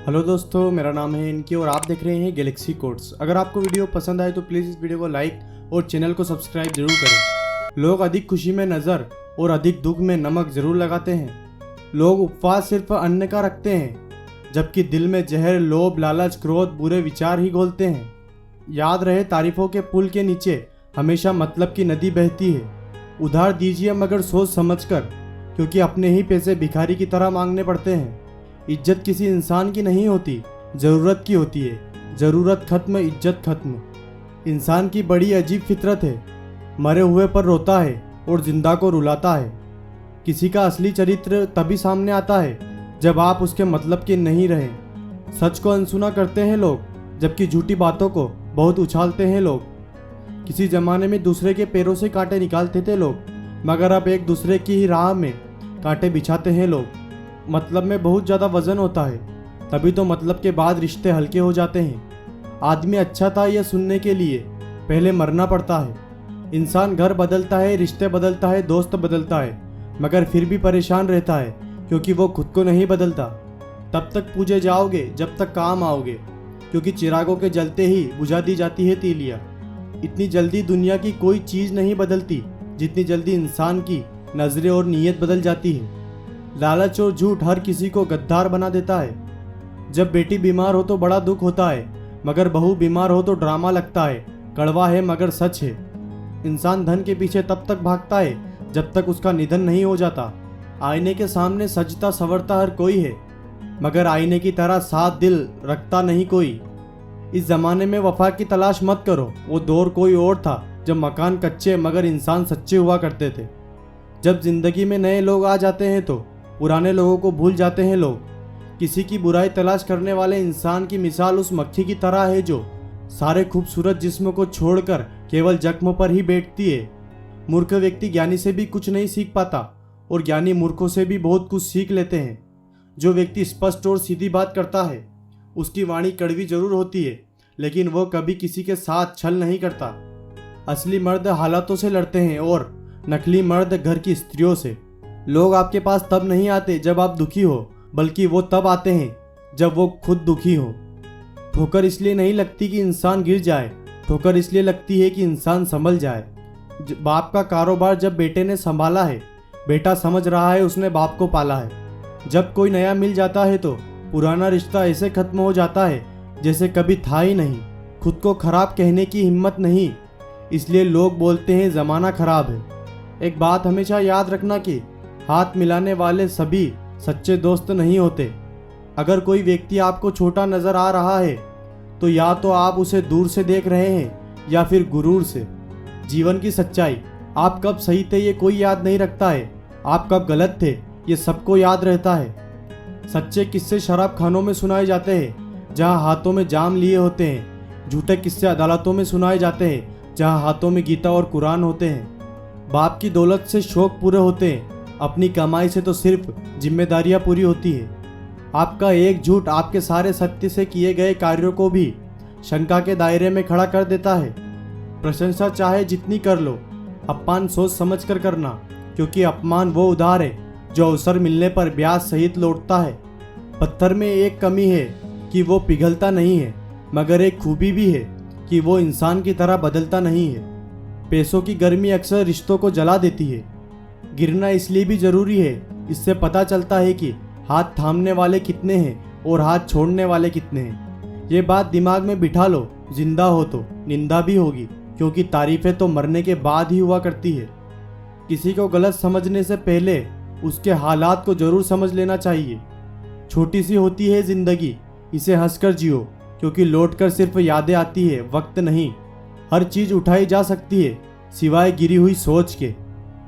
Hello दोस्तों, मेरा नाम है इनकी और आप देख रहे हैं गैलेक्सी कोड्स। अगर आपको वीडियो पसंद आए तो प्लीज़ इस वीडियो को लाइक और चैनल को सब्सक्राइब जरूर करें। लोग अधिक खुशी में नज़र और अधिक दुख में नमक जरूर लगाते हैं। लोग उपवास सिर्फ अन्न का रखते हैं, जबकि दिल में जहर, लोभ, लालच, क्रोध, बुरे विचार ही घोलते हैं। याद रहे, तारीफों के पुल के नीचे हमेशा मतलब की नदी बहती है। उधार दीजिए मगर सोच समझकर, क्योंकि अपने ही पैसे भिखारी की तरह मांगने पड़ते हैं। इज्जत किसी इंसान की नहीं होती, ज़रूरत की होती है। ज़रूरत खत्म, इज्जत खत्म। इंसान की बड़ी अजीब फितरत है, मरे हुए पर रोता है और जिंदा को रुलाता है। किसी का असली चरित्र तभी सामने आता है जब आप उसके मतलब के नहीं रहे। सच को अनसुना करते हैं लोग, जबकि झूठी बातों को बहुत उछालते हैं लोग। किसी जमाने में दूसरे के पैरों से कांटे निकालते थे लोग, मगर अब एक दूसरे की ही राह में कांटे बिछाते हैं लोग। मतलब में बहुत ज़्यादा वजन होता है, तभी तो मतलब के बाद रिश्ते हल्के हो जाते हैं। आदमी अच्छा था यह सुनने के लिए पहले मरना पड़ता है। इंसान घर बदलता है, रिश्ते बदलता है, दोस्त बदलता है, मगर फिर भी परेशान रहता है क्योंकि वो खुद को नहीं बदलता। तब तक पूजे जाओगे जब तक काम आओगे, क्योंकि चिरागों के जलते ही बुझा दी जाती है तीलियाँ। इतनी जल्दी दुनिया की कोई चीज़ नहीं बदलती जितनी जल्दी इंसान की नज़रें और नीयत बदल जाती है। लालच और झूठ हर किसी को गद्दार बना देता है। जब बेटी बीमार हो तो बड़ा दुख होता है, मगर बहू बीमार हो तो ड्रामा लगता है। कड़वा है मगर सच है। इंसान धन के पीछे तब तक भागता है जब तक उसका निधन नहीं हो जाता। आईने के सामने सजता संवरता हर कोई है, मगर आईने की तरह साथ दिल रखता नहीं कोई। इस जमाने में वफा की तलाश मत करो, वो दौर कोई और था जब मकान कच्चे मगर इंसान सच्चे हुआ करते थे। जब जिंदगी में नए लोग आ जाते हैं तो पुराने लोगों को भूल जाते हैं लोग। किसी की बुराई तलाश करने वाले इंसान की मिसाल उस मक्खी की तरह है जो सारे खूबसूरत जिस्म को छोड़कर केवल जख्म पर ही बैठती है। मूर्ख व्यक्ति ज्ञानी से भी कुछ नहीं सीख पाता और ज्ञानी मूर्खों से भी बहुत कुछ सीख लेते हैं। जो व्यक्ति स्पष्ट और सीधी बात करता है उसकी वाणी कड़वी जरूर होती है, लेकिन वो कभी किसी के साथ छल नहीं करता। असली मर्द हालातों से लड़ते हैं और नकली मर्द घर की स्त्रियों से। लोग आपके पास तब नहीं आते जब आप दुखी हो, बल्कि वो तब आते हैं जब वो खुद दुखी हो। ठोकर इसलिए नहीं लगती कि इंसान गिर जाए, ठोकर इसलिए लगती है कि इंसान संभल जाए। बाप का कारोबार जब बेटे ने संभाला है, बेटा समझ रहा है उसने बाप को पाला है। जब कोई नया मिल जाता है तो पुराना रिश्ता ऐसे खत्म हो जाता है जैसे कभी था ही नहीं। खुद को खराब कहने की हिम्मत नहीं, इसलिए लोग बोलते हैं ज़माना खराब है। एक बात हमेशा याद रखना कि हाथ मिलाने वाले सभी सच्चे दोस्त नहीं होते। अगर कोई व्यक्ति आपको छोटा नजर आ रहा है तो या तो आप उसे दूर से देख रहे हैं या फिर गुरूर से। जीवन की सच्चाई, आप कब सही थे ये कोई याद नहीं रखता है, आप कब गलत थे ये सबको याद रहता है। सच्चे किस्से शराब खानों में सुनाए जाते हैं जहां हाथों में जाम लिए होते हैं। झूठे किस्से अदालतों में सुनाए जाते हैं जहां हाथों में गीता और कुरान होते हैं। बाप की दौलत से शौक पूरे होते हैं, अपनी कमाई से तो सिर्फ जिम्मेदारियां पूरी होती है। आपका एक झूठ आपके सारे सत्य से किए गए कार्यों को भी शंका के दायरे में खड़ा कर देता है। प्रशंसा चाहे जितनी कर लो, अपमान सोच समझ कर करना, क्योंकि अपमान वो उधार है जो अवसर मिलने पर ब्याज सहित लौटता है। पत्थर में एक कमी है कि वो पिघलता नहीं है, मगर एक खूबी भी है कि वो इंसान की तरह बदलता नहीं है। पैसों की गर्मी अक्सर रिश्तों को जला देती है। गिरना इसलिए भी जरूरी है, इससे पता चलता है कि हाथ थामने वाले कितने हैं और हाथ छोड़ने वाले कितने हैं। ये बात दिमाग में बिठा लो, जिंदा हो तो निंदा भी होगी, क्योंकि तारीफें तो मरने के बाद ही हुआ करती है। किसी को गलत समझने से पहले उसके हालात को जरूर समझ लेना चाहिए। छोटी सी होती है जिंदगी, इसे हंसकर जियो, क्योंकि लौटकर सिर्फ यादें आती है, वक्त नहीं। हर चीज़ उठाई जा सकती है सिवाय गिरी हुई सोच के।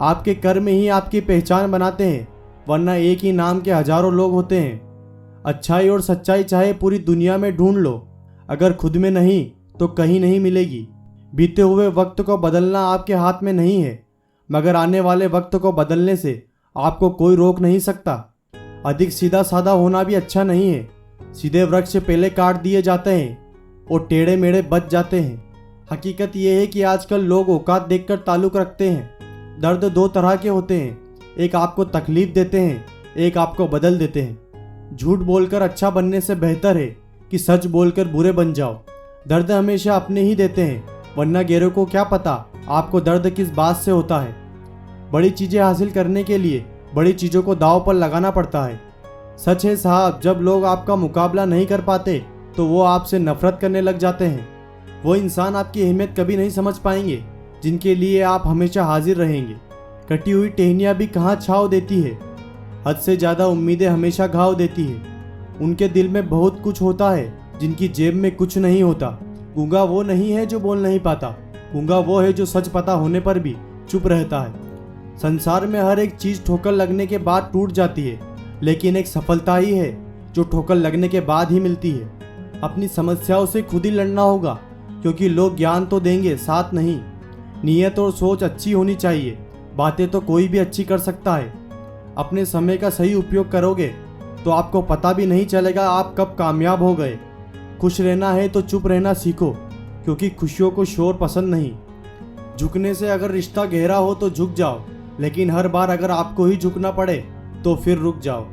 आपके कर्म ही आपकी पहचान बनाते हैं, वरना एक ही नाम के हजारों लोग होते हैं। अच्छाई और सच्चाई चाहे पूरी दुनिया में ढूंढ लो, अगर खुद में नहीं तो कहीं नहीं मिलेगी। बीते हुए वक्त को बदलना आपके हाथ में नहीं है, मगर आने वाले वक्त को बदलने से आपको कोई रोक नहीं सकता। अधिक सीधा साधा होना भी अच्छा नहीं है। सीधे वृक्ष पहले काट दिए जाते हैं और टेढ़े मेढ़े बच जाते हैं। हकीकत यह है कि आजकल लोग औकात देखकर ताल्लुक़ रखते हैं। दर्द दो तरह के होते हैं, एक आपको तकलीफ देते हैं, एक आपको बदल देते हैं। झूठ बोलकर अच्छा बनने से बेहतर है कि सच बोलकर बुरे बन जाओ। दर्द हमेशा अपने ही देते हैं, वरना गैरों को क्या पता आपको दर्द किस बात से होता है। बड़ी चीज़ें हासिल करने के लिए बड़ी चीज़ों को दांव पर लगाना पड़ता है। सच है साहब, जब लोग आपका मुकाबला नहीं कर पाते तो वो आपसे नफरत करने लग जाते हैं। वो इंसान आपकी अहमियत कभी नहीं समझ पाएंगे जिनके लिए आप हमेशा हाजिर रहेंगे। कटी हुई टहनियाँ भी कहाँ छाँव देती है, हद से ज़्यादा उम्मीदें हमेशा घाव देती है। उनके दिल में बहुत कुछ होता है जिनकी जेब में कुछ नहीं होता। गूंगा वो नहीं है जो बोल नहीं पाता, गूंगा वो है जो सच पता होने पर भी चुप रहता है। संसार में हर एक चीज़ ठोकर लगने के बाद टूट जाती है, लेकिन एक सफलता ही है जो ठोकर लगने के बाद ही मिलती है। अपनी समस्याओं से खुद ही लड़ना होगा, क्योंकि लोग ज्ञान तो देंगे, साथ नहीं। नीयत और सोच अच्छी होनी चाहिए, बातें तो कोई भी अच्छी कर सकता है। अपने समय का सही उपयोग करोगे तो आपको पता भी नहीं चलेगा आप कब कामयाब हो गए। खुश रहना है तो चुप रहना सीखो, क्योंकि खुशियों को शोर पसंद नहीं। झुकने से अगर रिश्ता गहरा हो तो झुक जाओ, लेकिन हर बार अगर आपको ही झुकना पड़े तो फिर रुक जाओ।